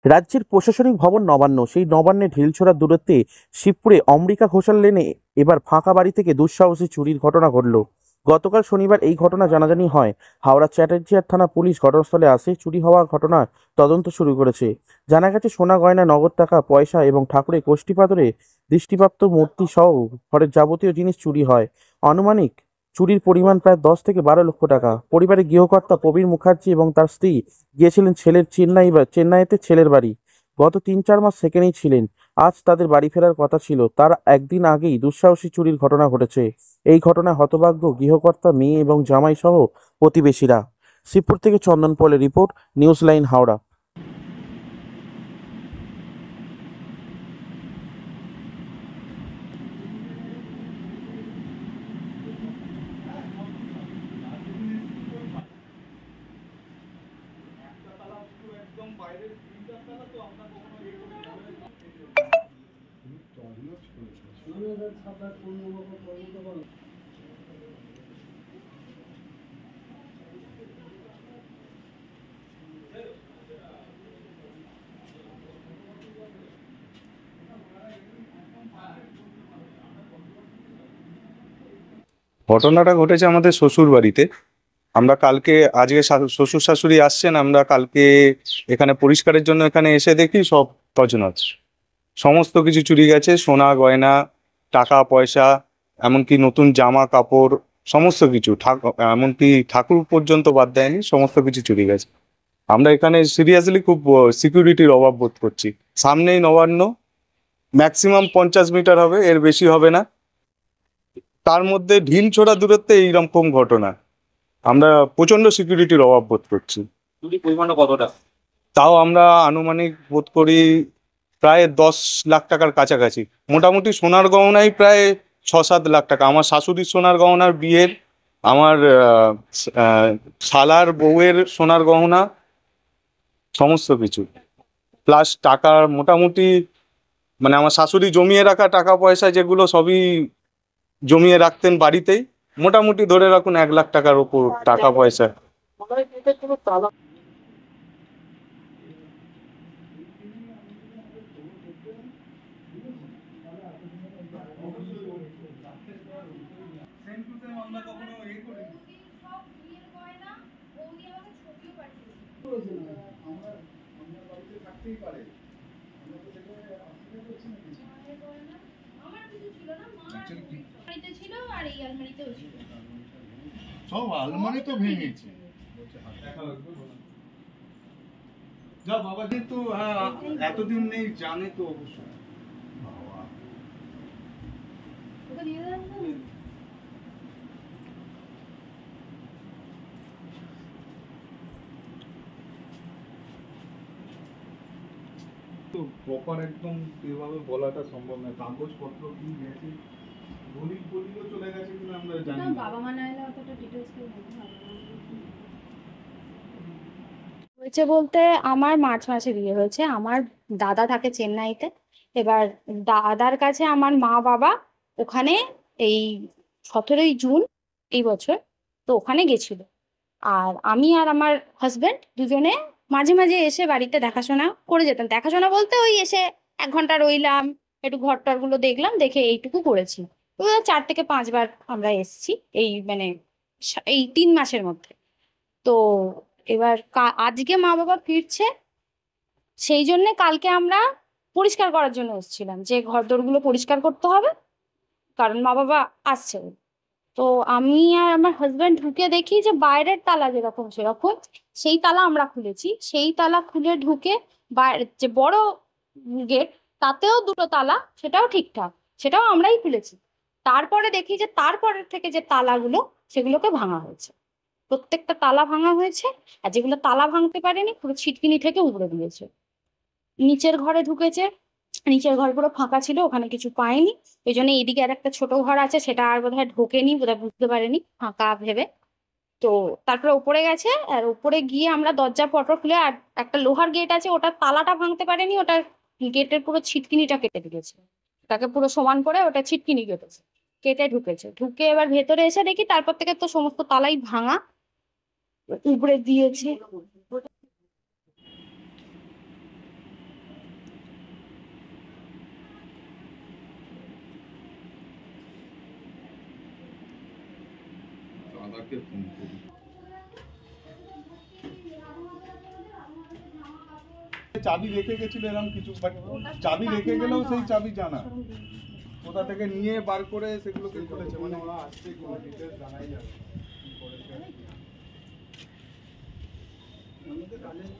রাজ্যের প্রশাসনিক ভবন নবান্ন, সেই নবান্নে ঢিলছোড়ার দূরত্বে শিবপুরে অমৃকা ঘোষাল লেনে এবার ফাঁকা বাড়ি থেকে দুঃসাহসী চুরির ঘটনা ঘটল। গতকাল শনিবার এই ঘটনা জানাজানি হয়। হাওড়া চ্যাটার্জিয়ার থানা পুলিশ ঘটনাস্থলে আসে। চুরি হওয়া ঘটনার তদন্ত শুরু করেছে। জানা গেছে, সোনা গয়না, নগদ টাকা পয়সা এবং ঠাকুরের কোষ্ঠী পাথরে দৃষ্টিপ্রাপ্ত মূর্তি সহ ঘরের যাবতীয় জিনিস চুরি হয়। আনুমানিক চুরির পরিমাণ প্রায় 10 থেকে 12 লক্ষ টাকা। পরিবারের গৃহকর্তা প্রবীর মুখার্জি এবং তার স্ত্রী গিয়েছিলেন চেন্নাইতে ছেলের বাড়ি। গত 3-4 মাস সেখানেই ছিলেন। আজ তাদের বাড়ি ফেরার কথা ছিল। তার একদিন আগেই দুঃসাহসী চুরির ঘটনা ঘটেছে। এই ঘটনায় হতভাগ্য গৃহকর্তা, মেয়ে এবং জামাই সহ প্রতিবেশীরা। শিবপুর থেকে চন্দন পলের রিপোর্ট, নিউজ লাইন হাওড়া। ঘটনাটা ঘটেছে আমাদের শ্বশুর বাড়িতে। আমরা কালকে, আজকে শ্বশুর শাশুড়ি আসছেন, আমরা কালকে এখানে পরিষ্কারের জন্য এখানে এসে দেখি সব তছনছ, সমস্ত কিছু চুরি গেছে। সোনা গয়না, টাকা পয়সা, এমনকি নতুন জামা কাপড়, সমস্ত কিছু, এমনকি ঠাকুর পর্যন্ত বাদ দেয়নি, সমস্ত কিছু চুরি গেছে। আমরা এখানে সিরিয়াসলি খুব সিকিউরিটির অভাব বোধ করছি। সামনেই নবান্ন, ম্যাক্সিমাম 50 মিটার হবে, এর বেশি হবে না। তার মধ্যে ঢিল ছোড়া দূরত্বে এইরকম ঘটনা, আমরা প্রচন্ড সিকিউরিটির অভাব বোধ করছি। চুরির পরিমাণটা কতটা? তাও আমরা আনুমানিক বোধ করি প্রায় 10 লাখ টাকার কাছাকাছি। মোটামুটি সোনার গহনাই প্রায় 6-7 লাখ টাকা। আমার শাশুড়ির সোনার গহনার বিয়ের, আমার শালার বউয়ের সোনার গহনা, সমস্ত কিছু, প্লাস টাকা মোটামুটি, মানে আমার শাশুড়ি জমিয়ে রাখা টাকা পয়সা যেগুলো, সবই জমিয়ে রাখতেন বাড়িতেই। মোটামুটি ধরে রাখুন 1 লাখ টাকার উপর টাকা পয়সা। সব আলমারি তো ভেঙেছে। যা বাবা, যেহেতু এতদিন নেই জানে তো অবশ্যই। তো প্রপার একদম এভাবে বলাটা সম্ভব না। কাগজপত্র কি গেছে, দলিলও চলে গেছে কিনা আমরা জানি না। বাবা মা না এলে অতটা ডিটেইলস কেউ বলতে পারবে না। হয়েছে বলতে, আমার মার্চ মাসে বিয়ে হয়েছে। আমার দাদা থাকে চেন্নাইতে। এবার দাদার কাছে আমার মা বাবা ওখানে এই 17ই জুন এই বছর তো ওখানে গেছিল। আর আমি আর আমার হাজবেন্ড দুজনে মাঝে মাঝে এসে বাড়িতে দেখাশোনা করে যেতাম। দেখাশোনা বলতে ওই এসে 1 ঘন্টা রইলাম, একটু ঘরটরগুলো দেখলাম, দেখে এইটুকু করেছি। তো 4 থেকে 5 বার আমরা এসেছি এই মানে এই 3 মাসের মধ্যে। তো এবার আজকে মা বাবা ফিরছে, সেই জন্য কালকে আমরা পরিষ্কার করার জন্য এসেছিলাম, যে ঘর দোরগুলো পরিষ্কার করতে হবে, কারণ মা বাবা আসছে। তো আমি আর আমার হাজব্যান্ড ঢুকে দেখি যে বাইরের তালা যেরকম সেরকম, সেই তালা আমরা খুলেছি। সেই তালা খুলে ঢুকে বাইরে যে বড় গেট, তাতেও 2টো তালা, সেটাও ঠিকঠাক, সেটাও আমরাই খুলেছি। তারপরে দেখি যে তারপরের থেকে যে তালাগুলো, সেগুলোকে ভাঙা হয়েছে। প্রত্যেকটা তালা ভাঙা হয়েছে। আর যেগুলো তালা ভাঙতে পারেনি, পুরো ছিটকিনি থেকে উগড়ে দিয়েছে। নিচের ঘরে ঢুকেছে, নিচের ঘর পুরো ফাঁকা ছিল, ওখানে কিছু পায়নি। ওই জন্য এদিকে আর একটা ছোট ঘর আছে, সেটা আর বোধহয় ঢোকেনি, বোধহয় বুঝতে পারেনি ফাঁকা ভেবে। তো তারপরে উপরে গেছে, আর উপরে গিয়ে আমরা দরজা পটর খুলে, আর একটা লোহার গেট আছে, ওটার তালাটা ভাঙতে পারেনি, ওটার গেটের পুরো ছিটকিনিটা কেটে দিয়েছে। তাকে পুরো সমান করে ওটা ছিটকিনি কেটেছে, কেটে ঢুকেছে। ঢুকে এবার ভেতরে এসে দেখি তারপর থেকে তো সমস্ত তালাই ভাঙা, উগড়ে দিয়েছে। বাবাকে ফোন করি। চাবি রেখে গেছিল এরকম কিছু, বাট চাবি রেখে গেলেও সেই চাবি জানা কোথা থেকে নিয়ে বার করে সেগুলোকে খুলেছে, মানে ওরা আসছে কোনো ডিটেলস জানাই যাবে কি করেছে। আমাদের কাজের